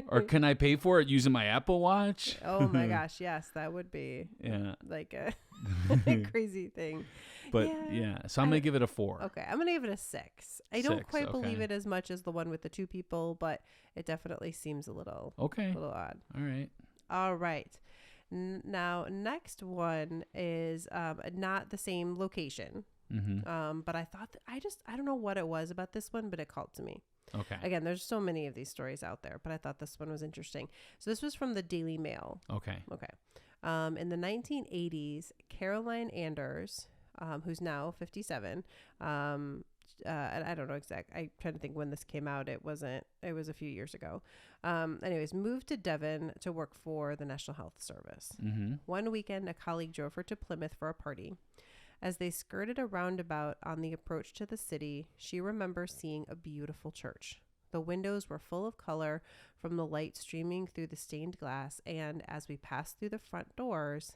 or can I pay for it using my Apple Watch? Oh my gosh, yes, that would be like a crazy thing. But so I'm going to give it a 4. Okay, I'm going to give it a 6. I don't 6, quite believe okay. it as much as the one with the 2 people, but it definitely seems a little Okay. odd. All right. All right. Now, next one is not the same location. But I thought I don't know what it was about this one, but it called to me. Okay. Again, there's so many of these stories out there, but I thought this one was interesting. So this was from the Daily Mail. Okay. In the 1980s, Caroline Anders, who's now 57, and I don't know exactly. I'm trying to think when this came out. It was a few years ago. Anyways, moved to Devon to work for the National Health Service. One weekend, a colleague drove her to Plymouth for a party. As they skirted a roundabout on the approach to the city, she remembers seeing a beautiful church. The windows were full of color from the light streaming through the stained glass, and as we passed the front doors,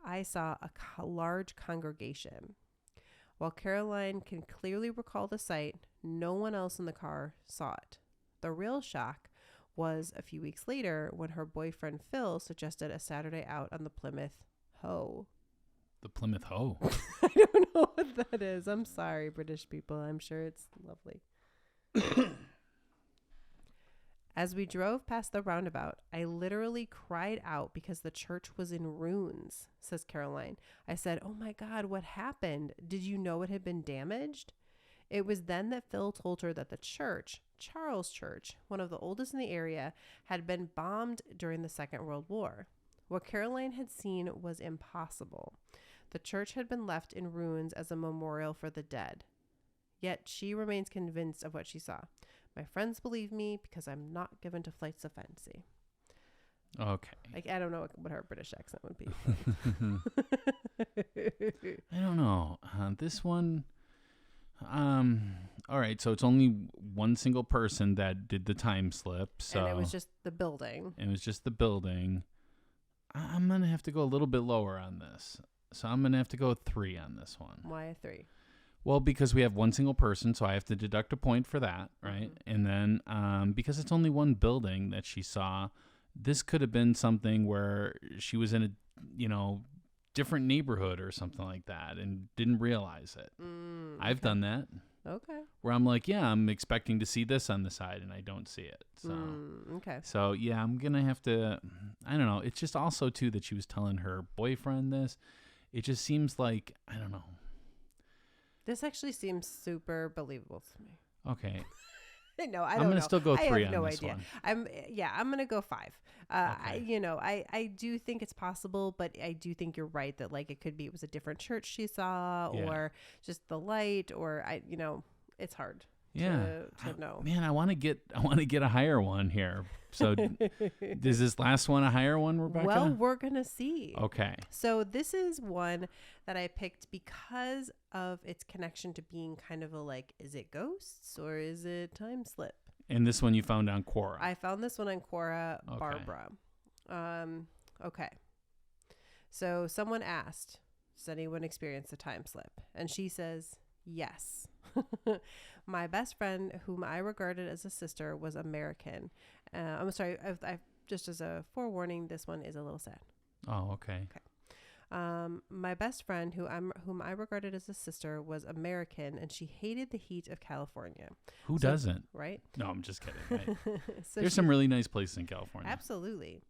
I saw a large congregation. While Caroline can clearly recall the sight, no one else in the car saw it. The real shock was a few weeks later when her boyfriend Phil suggested a Saturday out on the Plymouth Hoe. The Plymouth Hoe. I don't know what that is. I'm sorry, British people. I'm sure it's lovely. As we drove past the roundabout, I literally cried out because the church was in ruins, says Caroline. I said, "Oh my God, what happened? Did you know it had been damaged?" It was then that Phil told her that the church, Charles Church, one of the oldest in the area, had been bombed during the Second World War. What Caroline had seen was impossible. The church had been left in ruins as a memorial for the dead. Yet she remains convinced of what she saw. My friends believe me because I'm not given to flights of fancy. Okay. Like, I don't know what her British accent would be. I don't know. This one, all right, so it's only one single person that did the time slip. So And it was just the building. I'm going to have to go a little bit lower on this. So I'm going to have to go 3 on this one. Why a 3? Well, because we have one single person, so I have to deduct a point for that, right? And then because it's only one building that she saw, this could have been something where she was in a, different neighborhood or something like that and didn't realize it. I've done that. Okay. Where I'm like, yeah, I'm expecting to see this on the side and I don't see it. So, okay. So yeah, I'm going to have to, I don't know. It's just also too that she was telling her boyfriend this. It just seems like, I don't know. This actually seems super believable to me. Okay. No, I don't know. I'm going to still go 3 I have on no this idea. one. I'm going to go 5. Okay. I do think it's possible, but I do think you're right that like it could be it was a different church she saw or just the light or it's hard. Yeah. To know. Man, I want to get a higher one here. So is this last one a higher one, Rebecca? Well, we're going to see. Okay. So this is one that I picked because of its connection to being kind of a like, is it ghosts or is it time slip? And this one you found on Quora. I found this one on Quora, Okay. Barbara. Okay. So someone asked, does anyone experience a time slip? And she says, yes. My best friend, whom I regarded as a sister, was American. I'm sorry. I just as a forewarning, this one is a little sad. Oh, okay. My best friend, whom I regarded as a sister, was American, and she hated the heat of California. Who doesn't? Right? No, I'm just kidding. Right? So There's some really nice places in California. Absolutely.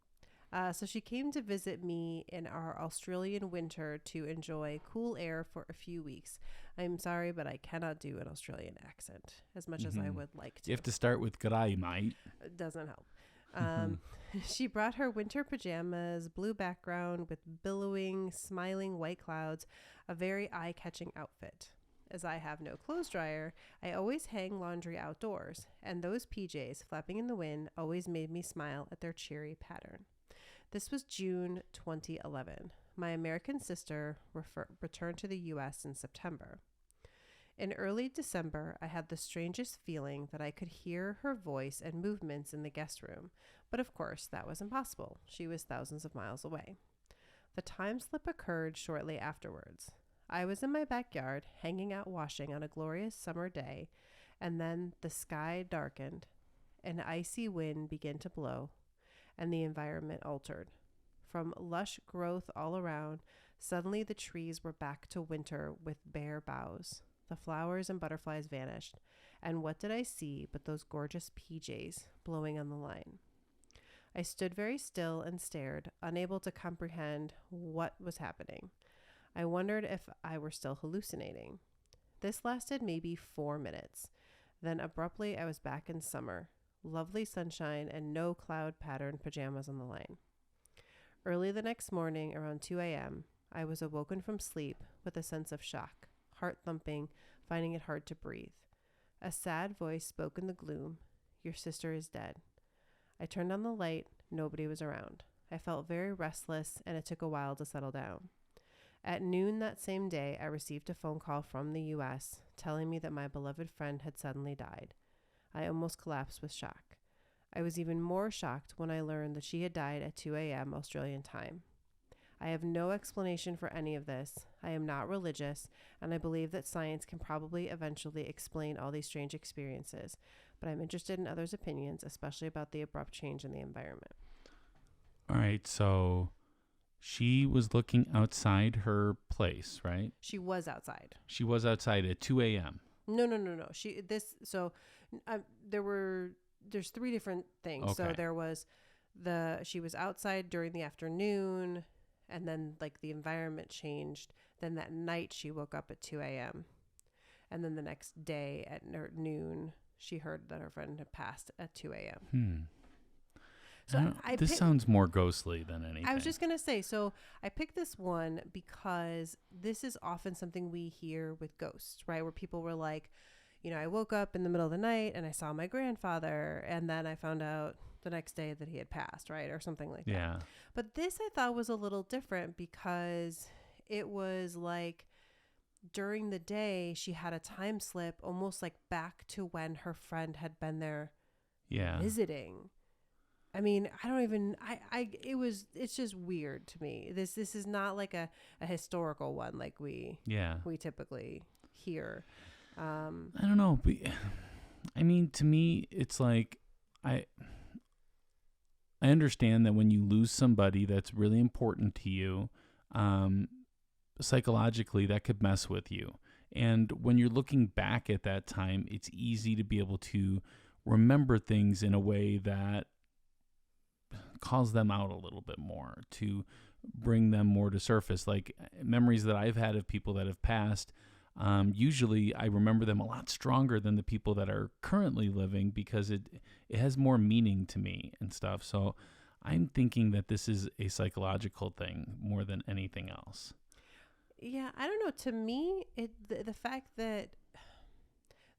So she came to visit me in our Australian winter to enjoy cool air for a few weeks. I'm sorry, but I cannot do an Australian accent as much as I would like to. You have to start with "G'day, mate." It doesn't help. She brought her winter pajamas, blue background with billowing, smiling white clouds, a very eye-catching outfit. As I have no clothes dryer, I always hang laundry outdoors, and those PJs flapping in the wind always made me smile at their cheery pattern. This was June 2011. My American sister returned to the U.S. in September. In early December, I had the strangest feeling that I could hear her voice and movements in the guest room, but of course that was impossible. She was thousands of miles away. The time slip occurred shortly afterwards. I was in my backyard, hanging out washing on a glorious summer day, And then the sky darkened, an icy wind began to blow, and the environment altered. From lush growth all around, suddenly the trees were back to winter with bare boughs. The flowers and butterflies vanished, and what did I see but those gorgeous PJs blowing on the line? I stood very still and stared, unable to comprehend what was happening. I wondered if I were still hallucinating. This lasted maybe 4 minutes. Then abruptly I was back in summer, lovely sunshine and no cloud-patterned pajamas on the line. Early the next morning, around 2 a.m., I was awoken from sleep with a sense of shock, heart thumping, finding it hard to breathe. A sad voice spoke in the gloom. Your sister is dead. I turned on the light. Nobody was around. I felt very restless, and it took a while to settle down. At noon that same day, I received a phone call from the U.S. telling me that my beloved friend had suddenly died. I almost collapsed with shock. I was even more shocked when I learned that she had died at 2 a.m. Australian time. I have no explanation for any of this. I am not religious, and I believe that science can probably eventually explain all these strange experiences, but I'm interested in others' opinions, especially about the abrupt change in the environment. All right, so she was looking outside her place, right? She was outside. She was outside at 2 a.m. No. There's 3 different things. So Okay. there was she was outside during the afternoon, and then like the environment changed. Then that night she woke up at 2 a.m. And then the next day at noon, she heard that her friend had passed at 2 a.m. So This sounds more ghostly than anything. I was just going to say, so I picked this one because this is often something we hear with ghosts, right? Where people were like, I woke up in the middle of the night and I saw my grandfather, and then I found out the next day that he had passed, right? Or something like that. Yeah. But this I thought was a little different because it was like during the day she had a time slip almost like back to when her friend had been there visiting. I mean, I don't even, it's just weird to me. This is not like a historical one like we typically hear. I don't know. But, I mean, to me, it's like, I understand that when you lose somebody that's really important to you, psychologically, that could mess with you. And when you're looking back at that time, it's easy to be able to remember things in a way that calls them out a little bit more, to bring them more to surface. Like memories that I've had of people that have passed, usually I remember them a lot stronger than the people that are currently living because it has more meaning to me and stuff. So I'm thinking that this is a psychological thing more than anything else. Yeah, I don't know. To me, the fact that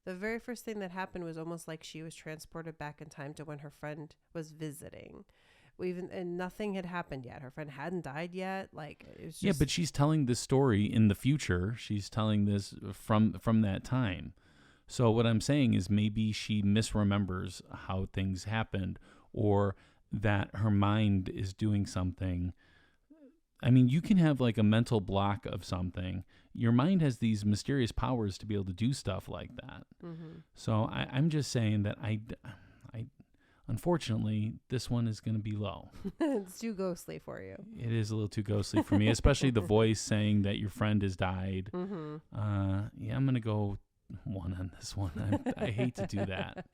the very first thing that happened was almost like she was transported back in time to when her friend was visiting. And nothing had happened yet. Her friend hadn't died yet. Like it was just... Yeah, but she's telling this story in the future. She's telling this from that time. So what I'm saying is maybe she misremembers how things happened, or that her mind is doing something. I mean, you can have like a mental block of something. Your mind has these mysterious powers to be able to do stuff like that. Mm-hmm. So I'm just saying that I unfortunately, this one is going to be low. It's too ghostly for you. It is a little too ghostly for me, especially the voice saying that your friend has died. Mm-hmm. Yeah, I'm going to go 1 on this one. I hate to do that.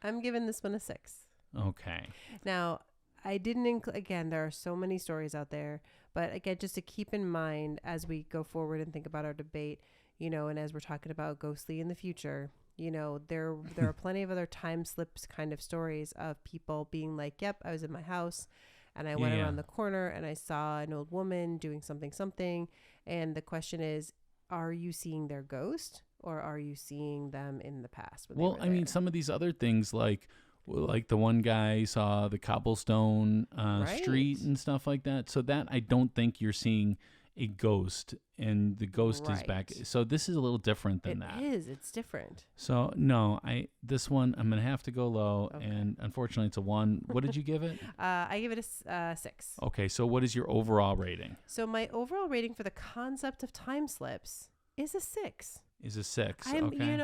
I'm giving this one a 6. Okay. Now, I didn't again, there are so many stories out there, but again, just to keep in mind as we go forward and think about our debate, and as we're talking about ghostly in the future, there are plenty of other time slips kind of stories of people being like, yep, I was in my house and I went around the corner and I saw an old woman doing something. And the question is, are you seeing their ghost or are you seeing them in the past? Well, I mean, some of these other things like the one guy saw the cobblestone street and stuff like that. So that I don't think you're seeing a ghost and the ghost is back. So this is a little different than that. It is. It's different. So no, this one I'm going to have to go low. Okay. And unfortunately it's a 1. What did you give it? I give it a 6. Okay. So what is your overall rating? So my overall rating for the concept of time slips is a 6. is a 6. I Okay.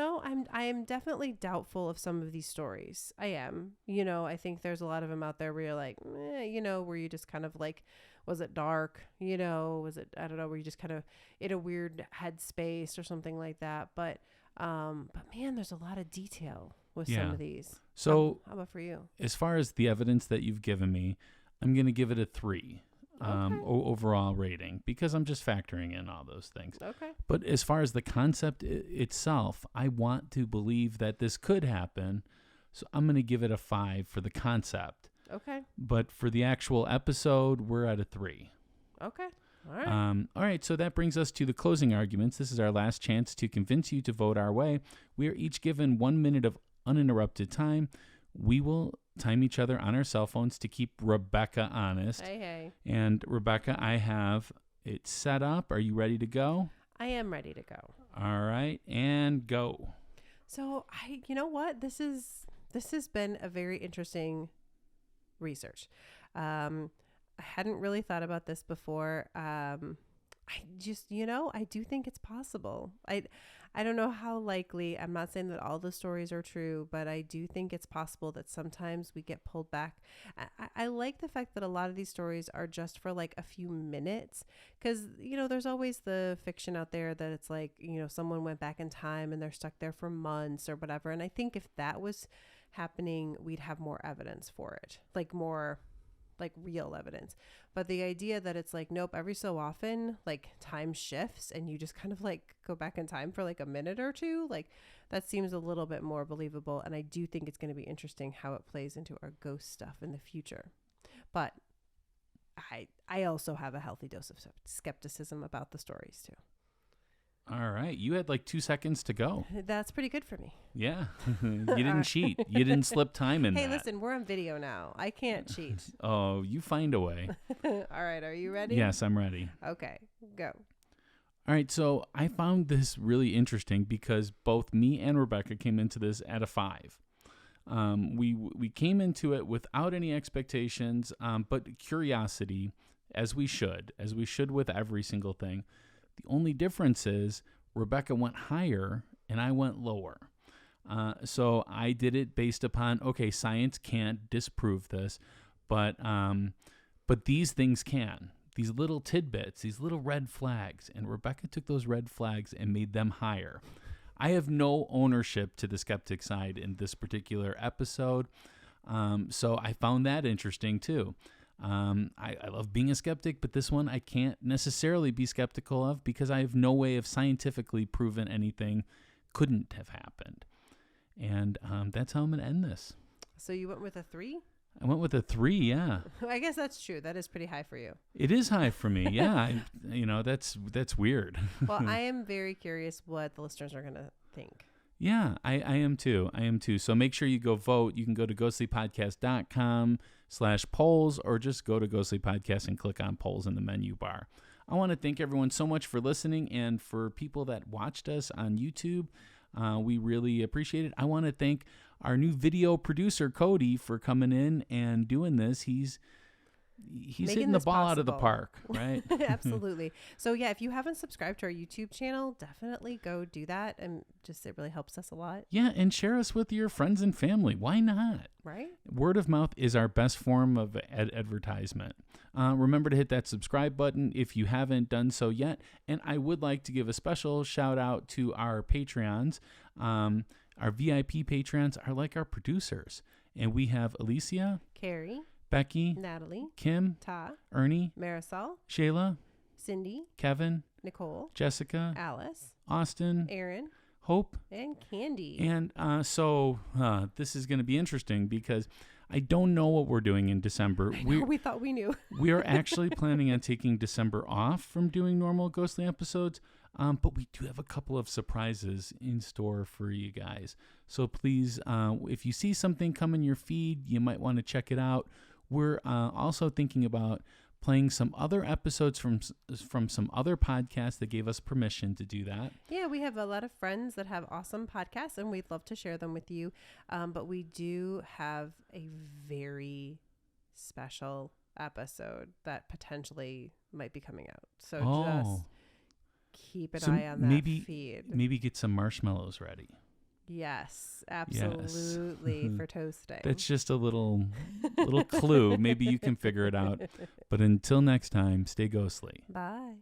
am definitely doubtful of some of these stories. I am. I think there's a lot of them out there where you're like, where you just kind of like, was it dark? Was it, I don't know, where you just kind of in a weird headspace or something like that. But man, there's a lot of detail with some of these. So how about for you? as far as the evidence that you've given me, I'm going to give it a 3. Overall rating, because I'm just factoring in all those things. Okay. But as far as the concept itself, I want to believe that this could happen. So I'm going to give it a 5 for the concept. Okay. But for the actual episode, we're at a 3. Okay. All right. All right. So that brings us to the closing arguments. This is our last chance to convince you to vote our way. We are each given 1 minute of uninterrupted time. We will time each other on our cell phones to keep Rebecca honest. Hey. And Rebecca, I have it set up. Are you ready to go? I am ready to go. All right, and go. So you know what? This has been a very interesting research. I hadn't really thought about this before. I just, I do think it's possible. I don't know how likely. I'm not saying that all the stories are true, but I do think it's possible that sometimes we get pulled back. I like the fact that a lot of these stories are just for like a few minutes, because, there's always the fiction out there that it's like, someone went back in time and they're stuck there for months or whatever. And I think if that was happening, we'd have more evidence for it, like more like real evidence. But the idea that it's like, nope, every so often, like time shifts and you just kind of like go back in time for like a minute or two, like that seems a little bit more believable. And I do think it's going to be interesting how it plays into our ghost stuff in the future. But I also have a healthy dose of skepticism about the stories too. All right. You had like 2 seconds to go. That's pretty good for me. Yeah. You didn't cheat. You didn't slip time in Hey, that. listen, we're on video now. I can't cheat. Oh, you find a way. All right. Are you ready? Yes, I'm ready. Okay, go. All right. So I found this really interesting because both me and Rebecca came into this at a 5. We came into it without any expectations, but curiosity, as we should with every single thing. The only difference is Rebecca went higher and I went lower. So I did it based upon, okay, science can't disprove this, but these things can. These little tidbits, these little red flags, and Rebecca took those red flags and made them higher. I have no ownership to the skeptic side in this particular episode, so I found that interesting too. I love being a skeptic, but this one I can't necessarily be skeptical of because I have no way of scientifically proving anything couldn't have happened. And that's how I'm going to end this. So you went with a 3? I went with a 3, yeah. I guess that's true. That is pretty high for you. It is high for me, yeah. That's weird. Well, I am very curious what the listeners are going to think. Yeah, I am too. So make sure you go vote. You can go to ghostlypodcast.com/polls or just go to Ghostly Podcast and click on polls in the menu bar. I want to thank everyone so much for listening, and for people that watched us on YouTube. We really appreciate it. I want to thank our new video producer, Cody, for coming in and doing this. He's hitting the ball out of the park, right? Absolutely. So yeah, if you haven't subscribed to our YouTube channel, definitely go do that. And it really helps us a lot. Yeah, and share us with your friends and family. Why not? Right? Word of mouth is our best form of advertisement. Remember to hit that subscribe button if you haven't done so yet. And I would like to give a special shout out to our Patreons. Our VIP Patreons are like our producers. And we have Alicia, Carrie, Becky, Natalie, Kim, Ta, Ernie, Marisol, Shayla, Cindy, Kevin, Nicole, Jessica, Alice, Austin, Aaron, Hope, and Candy. And so this is going to be interesting because I don't know what we're doing in December. We thought we knew. We are actually planning on taking December off from doing normal ghostly episodes, but we do have a couple of surprises in store for you guys. So please, if you see something come in your feed, you might want to check it out. We're also thinking about playing some other episodes from some other podcasts that gave us permission to do that. Yeah, we have a lot of friends that have awesome podcasts, and we'd love to share them with you. But we do have a very special episode that potentially might be coming out. So keep an So eye on that feed. Maybe get some marshmallows ready. Yes, absolutely, for toasting. That's just a little clue. Maybe you can figure it out. But until next time, stay ghostly. Bye.